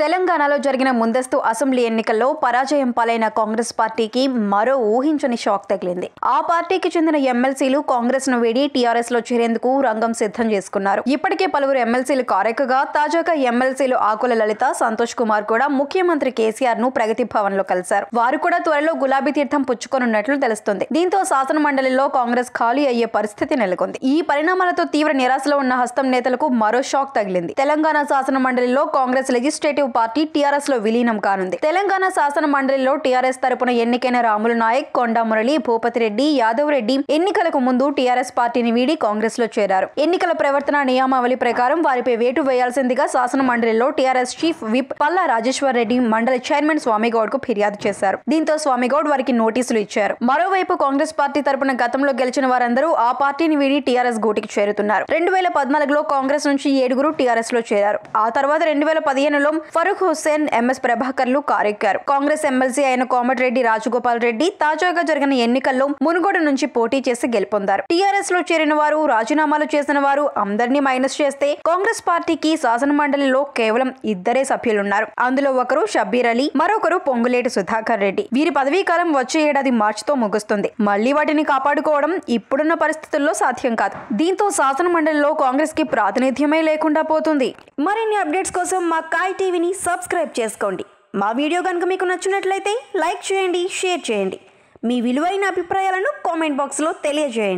తెలంగాణలో జరిగిన ముందస్తు అసెంబ్లీ ఎన్నికల్లో పరాజయం పాలైన కాంగ్రెస్ పార్టీకి మరో ఊహించని షాక్ తగిలింది. ఆ పార్టీకి చెందిన ఎమ్మెల్సీలు కాంగ్రెస్ ను వీడి టీఆర్ఎస్ లో చేరేందుకు రంగం సిద్ధం చేసుకున్నారు. ఇప్పటికే పలువురు ఎమ్మెల్సీలు కారెక్కగా తాజాగా ఎమ్మెల్సీలు ఆకుల లలిత, సంతోష్ కుమార్ కూడా ముఖ్యమంత్రి కేసీఆర్ ను ప్రగతి భవన్ లో కలిశారు. వారు కూడా త్వరలో గులాబీ తీర్థం పుచ్చుకోనున్నట్లు తెలుస్తుంది. దీంతో శాసన మండలిలో కాంగ్రెస్ ఖాళీ అయ్యే పరిస్థితి నెలకొంది. ఈ పరిణామాలతో తీవ్ర నిరాశలో ఉన్న హస్తం నేతలకు మరో షాక్ తగిలింది. తెలంగాణ శాసన మండలిలో కాంగ్రెస్ లెజిస్లేటివ్ పార్టీ టీఆర్ఎస్ లో విలీనం కానుంది. తెలంగాణ శాసన మండలిలో టీఆర్ఎస్ తరపున ఎన్నికైన రాములు నాయక్, కొండా మురళి, భూపతి రెడ్డి, యాదవ్ రెడ్డి ఎన్నికలకు ముందు టీఆర్ఎస్ పార్టీని వీడి కాంగ్రెస్ లో చేరారు. ఎన్నికల ప్రవర్తన నియమావళి ప్రకారం వారిపై వేటు వేయాల్సిందిగా శాసన మండలిలో TRS chief whip Palla Rajeshwar Reddy మండలి చైర్మన్ స్వామిగౌడ్ కు ఫిర్యాదు చేశారు. దీంతో స్వామిగౌడ్ వారికి నోటీసులు ఇచ్చారు. మరోవైపు కాంగ్రెస్ పార్టీ తరపున గతంలో గెలిచిన వారందరూ ఆ పార్టీని వీడి టీఆర్ఎస్ గూటికి చేరుతున్నారు. 2014లో కాంగ్రెస్ నుంచి 7 టీఆర్ఎస్ లో చేరారు. ఆ తర్వాత 2015లో ఫరూక్ హుస్సేన్, ఎంఎస్ ప్రభాకర్లు కారెక్కారు. కాంగ్రెస్ ఎమ్మెల్సీ అయిన కోమటిరెడ్డి రాజగోపాల్ రెడ్డి తాజాగా జరిగిన ఎన్నికల్లో మునుగోడు నుంచి పోటీ చేసి గెలుపొందారు. టీఆర్ఎస్ లో చేరిన వారు, రాజీనామాలు చేసిన వారు అందరినీ మైనస్ చేస్తే కాంగ్రెస్ పార్టీకి శాసన మండలిలో కేవలం 2 సభ్యులున్నారు. అందులో ఒకరు షబ్బీర్ అలీ, మరొకరు పొంగులేటి సుధాకర్ రెడ్డి. వీరి పదవీ కాలం వచ్చే ఏడాది మార్చితో ముగుస్తుంది. మళ్లీ వాటిని కాపాడుకోవడం ఇప్పుడున్న పరిస్థితుల్లో సాధ్యం కాదు. దీంతో శాసన మండలిలో కాంగ్రెస్ కి ప్రాతినిధ్యమే లేకుండా పోతుంది. మరిన్ని అప్డేట్స్ కోసం మా కాయ్ టీవీని సబ్స్క్రైబ్ చేసుకోండి. మా వీడియో కనుక మీకు నచ్చినట్లయితే లైక్ చేయండి, షేర్ చేయండి. మీ విలువైన అభిప్రాయాలను కామెంట్ బాక్స్లో తెలియజేయండి.